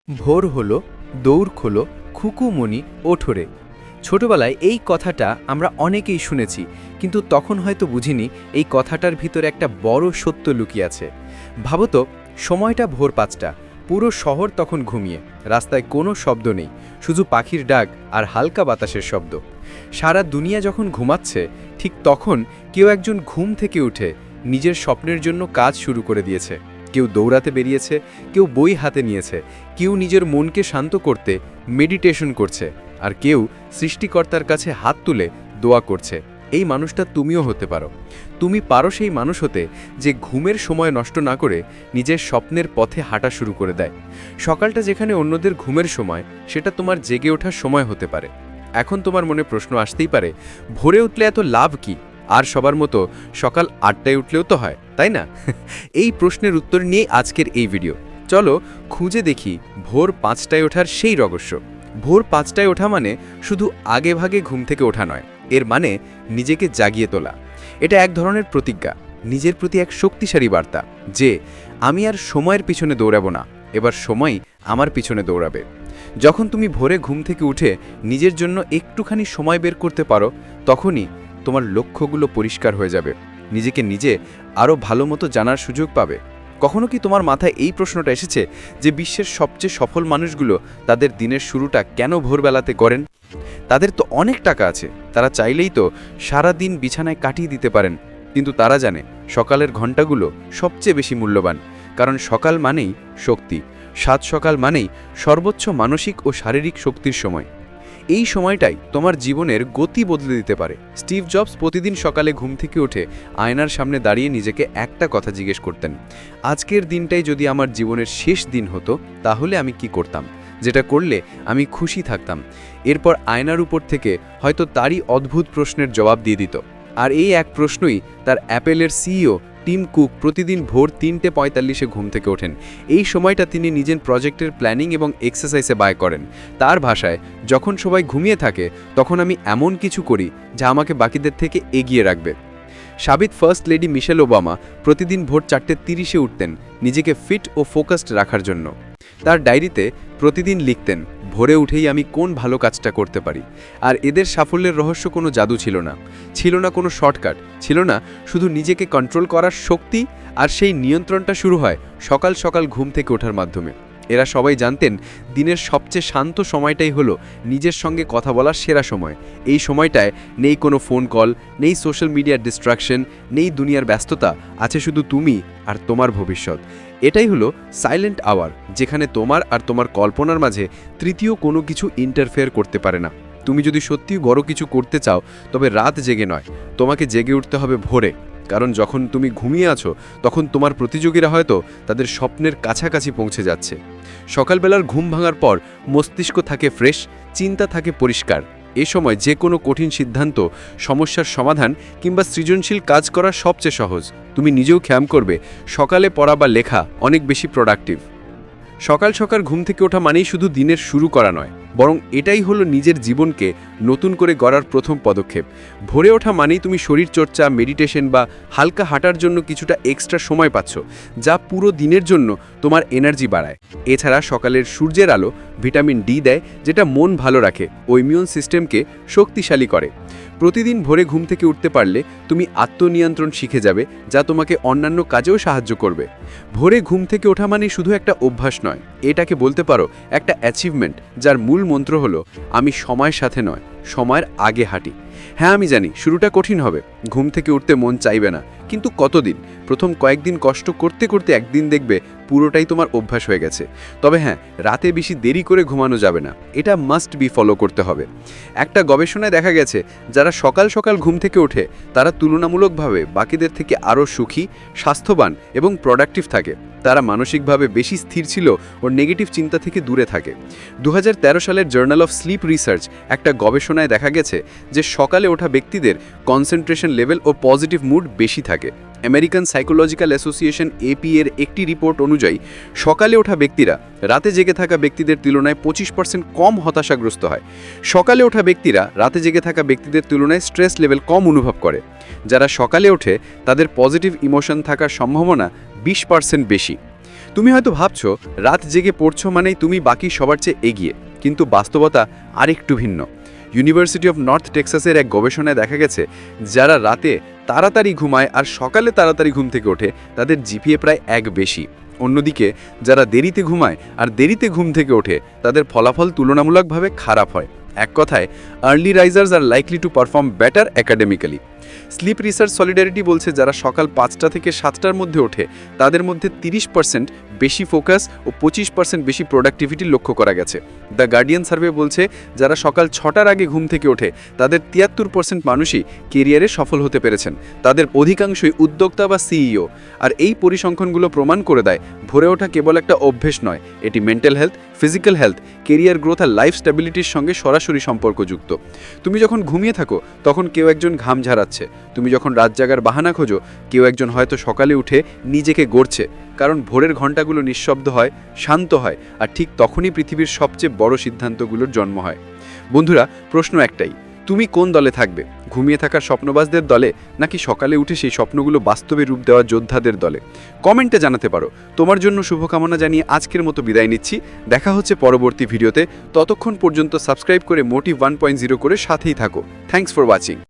ভোর হলো, দৌড় খোলো, খুকুমণি ওঠোরে। ছোটবেলায় এই কথাটা আমরা অনেকেই শুনেছি, কিন্তু তখন হয়তো বুঝিনি এই কথাটার ভিতরে একটা বড় সত্য লুকিয়ে আছে। ভাবো তো, সময়টা ভোর ৫টা, পুরো শহর তখন ঘুমিয়ে, রাস্তায় কোনো শব্দ নেই, শুধু পাখির ডাক আর হালকা বাতাসের শব্দ। সারা দুনিয়া যখন ঘুমাচ্ছে, ঠিক তখন কেউ একজন ঘুম থেকে উঠে নিজের স্বপ্নের জন্য কাজ শুরু করে দিয়েছে। কেউ দৌড়াতে বেরিয়েছে, কেউ বই হাতে নিয়েছে, কেউ নিজের মনকে শান্ত করতে মেডিটেশন করছে, আর কেউ সৃষ্টিকর্তার কাছে হাত তুলে দোয়া করছে। এই মানুষটা তুমিও হতে পারো। তুমি পারো সেই মানুষ হতে যে ঘুমের সময় নষ্ট না করে নিজের স্বপ্নের পথে হাঁটা শুরু করে দেয়। সকালটা যেখানে অন্যদের ঘুমের সময়, সেটা তোমার জেগে ওঠার সময় হতে পারে। এখন তোমার মনে প্রশ্ন আসতেই পারে, ভোরে উঠলে এত লাভ কি? আর সবার মতো সকাল ৮টায় উঠলেও তো হয়, তাই না? এই প্রশ্নের উত্তর নিয়ে আজকের এই ভিডিও। চলো খুঁজে দেখি ভোর ৫টায় ওঠার সেই রহস্য। ভোর ৫টায় ওঠা মানে শুধু আগে ভাগে ঘুম থেকে ওঠা নয়, এর মানে নিজেকে জাগিয়ে তোলা। এটা এক ধরনের প্রতিজ্ঞা, নিজের প্রতি এক শক্তিশালী বার্তা যে আমি আর সময়ের পিছনে দৌড়াবো না, এবার সময় আমার পিছনে দৌড়াবে। যখন তুমি ভোরে ঘুম থেকে উঠে নিজের জন্য একটুখানি সময় বের করতে পারো, তখনই তোমার লক্ষ্যগুলো পরিষ্কার হয়ে যাবে, নিজেকে নিজে আরও ভালো মতো জানার সুযোগ পাবে। কখনো কি তোমার মাথায় এই প্রশ্নটা এসেছে যে বিশ্বের সবচেয়ে সফল মানুষগুলো তাদের দিনের শুরুটা কেন ভোরবেলাতে করেন? তাদের তো অনেক টাকা আছে, তারা চাইলেই তো সারা দিন বিছানায় কাটিয়ে দিতে পারেন, কিন্তু তারা জানে সকালের ঘন্টাগুলো সবচেয়ে বেশি মূল্যবান। কারণ সকাল মানেই শক্তি, সাত সকাল মানেই সর্বোচ্চ মানসিক ও শারীরিক শক্তির সময়। এই সময়টাই তোমার জীবনের গতি বদলে দিতে পারে। স্টিভ জবস প্রতিদিন সকালে ঘুম থেকে উঠে আয়নার সামনে দাঁড়িয়ে নিজেকে একটা কথা জিজ্ঞেস করতেন, আজকের দিনটাই যদি আমার জীবনের শেষ দিন হতো, তাহলে আমি কি করতাম, যেটা করলে আমি খুশি থাকতাম। এরপর আয়নার উপর থেকে হয়তো তারই অদ্ভুত প্রশ্নের জবাব দিয়ে দিত। আর এই এক প্রশ্নই তার অ্যাপেলের সিইও টিম কুক প্রতিদিন ভোর ৩:৪৫-এ ঘুম থেকে ওঠেন। এই সময়টা তিনি নিজের প্রজেক্টের প্ল্যানিং এবং এক্সারসাইজে ব্যয় করেন। তার ভাষায়, যখন সবাই ঘুমিয়ে থাকে তখন আমি এমন কিছু করি যা আমাকে বাকিদের থেকে এগিয়ে রাখবে। সাবেক ফার্স্ট লেডি মিশেল ওবামা প্রতিদিন ভোর ৪:৩০-এ উঠতেন নিজেকে ফিট ও ফোকাসড রাখার জন্য। তার ডায়েরিতে প্রতিদিন লিখতেন, ভোরে উঠেই আমি কোন ভালো কাজটা করতে পারি। আর এদের সাফল্যের রহস্য কোনো জাদু ছিল না, ছিল না কোনো শর্টকাট, ছিল না শুধু নিজেকে কন্ট্রোল করার শক্তি। আর সেই নিয়ন্ত্রণটা শুরু হয় সকাল সকাল ঘুম থেকে ওঠার মাধ্যমে। এরা সবাই জানতেন দিনের সবচেয়ে শান্ত সময়টাই হলো নিজের সঙ্গে কথা বলার সেরা সময়। এই সময়টায় নেই কোনো ফোন কল, নেই সোশ্যাল মিডিয়ার ডিস্ট্রাকশন, নেই দুনিয়ার ব্যস্ততা, আছে শুধু তুমি আর তোমার ভবিষ্যৎ। এটাই হলো সাইলেন্ট আওয়ার, যেখানে তোমার আর তোমার কল্পনার মাঝে তৃতীয় কোনো কিছু ইন্টারফেয়ার করতে পারে না। তুমি যদি সত্যিই বড় কিছু করতে চাও, তবে রাত জেগে নয়, তোমাকে জেগে উঠতে হবে ভোরে। কারণ যখন তুমি ঘুমিয়ে আছো, তখন তোমার প্রতিযোগীরা হয়তো তাদের স্বপ্নের কাছাকাছি পৌঁছে যাচ্ছে। সকালবেলার ঘুম ভাঙার পর মস্তিষ্ক থাকে ফ্রেশ, চিন্তা থাকে পরিষ্কার। এ সময় যে কোনো কঠিন সিদ্ধান্ত, সমস্যার সমাধান কিংবা সৃজনশীল কাজ করা সবচেয়ে সহজ। তুমি নিজেও খেয়াল করবে, সকালে পড়া বা লেখা অনেক বেশি প্রোডাক্টিভ। সকাল সকাল ঘুম থেকে ওঠা মানেই শুধু দিনের শুরু করা নয়, বরং এটাই হলো নিজের জীবনকে নতুন করে গড়ার প্রথম পদক্ষেপ। ভোরে ওঠা মানেই তুমি শরীরচর্চা, মেডিটেশন বা হালকা হাঁটার জন্য কিছুটা এক্সট্রা সময় পাচ্ছ, যা পুরো দিনের জন্য তোমার এনার্জি বাড়ায়। এছাড়া সকালের সূর্যের আলো ভিটামিন ডি দেয়, যেটা মন ভালো রাখে ও ইমিউন সিস্টেমকে শক্তিশালী করে। প্রতিদিন ভোরে ঘুম থেকে উঠতে পারলে তুমি আত্মনিয়ন্ত্রণ শিখে যাবে, যা তোমাকে অন্যান্য কাজেও সাহায্য করবে। ভোরে ঘুম থেকে ওঠা মানে শুধু একটা অভ্যাস নয়, এটাকে বলতে পারো একটা অ্যাচিভমেন্ট, যার মূল মন্ত্র হলো আমি সময়ের সাথে নয়, সময়ের আগে হাঁটি। হ্যাঁ, আমি জানি শুরুটা কঠিন হবে, ঘুম থেকে উঠতে মন চাইবে না, কিন্তু কতদিন? প্রথম কয়েকদিন কষ্ট করতে করতে একদিন দেখবে পুরোটাই তোমার অভ্যাস হয়ে গেছে। তবে হ্যাঁ, রাতে বেশি দেরি করে ঘুমানো যাবে না, এটা মাস্ট বি ফলো করতে হবে। একটা গবেষণায় দেখা গেছে যারা সকাল সকাল ঘুম থেকে ওঠে তারা তুলনামূলকভাবে বাকিদের থেকে আরও সুখী, স্বাস্থ্যবান এবং প্রোডাক্টিভ থাকে। তারা মানসিকভাবে বেশি স্থির ছিল ও নেগেটিভ চিন্তা থেকে দূরে থাকে। ২০১৩ সালের জার্নাল অফ স্লিপ রিসার্চ একটা গবেষণায় দেখা গেছে যে সকালে ওঠা ব্যক্তিদের কনসেন্ট্রেশন লেভেল ও পজিটিভ মুড বেশি থাকে। আমেরিকান সাইকোলজিক্যাল অ্যাসোসিয়েশন এপি এর একটি রিপোর্ট অনুযায়ী সকালে ওঠা ব্যক্তিরা রাতে জেগে থাকা ব্যক্তিদের তুলনায় ২৫% কম হতাশাগ্রস্ত হয়। সকালে ওঠা ব্যক্তিরা রাতে জেগে থাকা ব্যক্তিদের তুলনায় স্ট্রেস লেভেল কম অনুভব করে। যারা সকালে ওঠে তাদের পজিটিভ ইমোশন থাকার সম্ভাবনা 20% বেশি। তুমি হয়তো ভাবছো রাত জেগে পড়ছো মানেই তুমি বাকি সবার চেয়ে এগিয়ে, কিন্তু বাস্তবতা আরেকটু ভিন্ন। ইউনিভার্সিটি অফ নর্থ টেক্সাসের এক গবেষণায় দেখা গেছে, যারা রাতে তাড়াতাড়ি ঘুমায় আর সকালে তাড়াতাড়ি ঘুম থেকে ওঠে তাদের জিপিএ প্রায় 1 বেশি। অন্যদিকে যারা দেরিতে ঘুমায় আর দেরিতে ঘুম থেকে ওঠে তাদের ফলাফল তুলনামূলকভাবে খারাপ হয়। এক কথায়, early risers are likely to perform better academically. Sleep research solidarity বলছে, যারা সকাল 5টা থেকে 7টার মধ্যে ওঠে তাদের মধ্যে 30% বেশি ফোকাস ও 25% বেশি প্রোডাক্টিভিটি লক্ষ্য করা গেছে। দ্য গার্ডিয়ান সার্ভে বলছে, যারা সকাল 6টার আগে ঘুম থেকে ওঠে তাদের 73% মানুষই কেরিয়ারে সফল হতে পেরেছেন। তাদের অধিকাংশই উদ্যোক্তা বা সিইও। আর এই পরিসংখ্যানগুলো প্রমাণ করে দেয়, ভোরে ওঠা কেবল একটা অভ্যেস নয়, এটি mental health, physical health, career growth আর লাইফ স্ট্যাবিলিটির সঙ্গে সরাসরি সম্পর্কযুক্ত। তুমি যখন ঘুমিয়ে থাকো তখন কেউ একজন ঘাম ঝাড়াচ্ছে। তুমি যখন রাত জাগার বাহানা খোঁজো, কেউ একজন হয়তো সকালে উঠে নিজেকে গড়ছে। কারণ ভোরের ঘণ্টাগুলো নিঃশব্দ হয়, শান্ত হয়, আর ঠিক তখনই পৃথিবীর সবচেয়ে বড় সিদ্ধান্তগুলোর জন্ম হয়। বন্ধুরা, প্রশ্ন একটাই, তুমি কোন দলে থাকবে? ঘুমিয়ে থাকার স্বপ্নবাজদের দলে, নাকি সকালে উঠে সেই স্বপ্নগুলো বাস্তবে রূপ দেওয়া যোদ্ধাদের দলে? কমেন্টে জানাতে পারো। তোমার জন্য শুভকামনা জানিয়ে আজকের মতো বিদায় নিচ্ছি। দেখা হচ্ছে পরবর্তী ভিডিওতে। ততক্ষণ পর্যন্ত সাবস্ক্রাইব করে মোটিভ 1.0 করে সাথেই থাকো। Thanks for watching.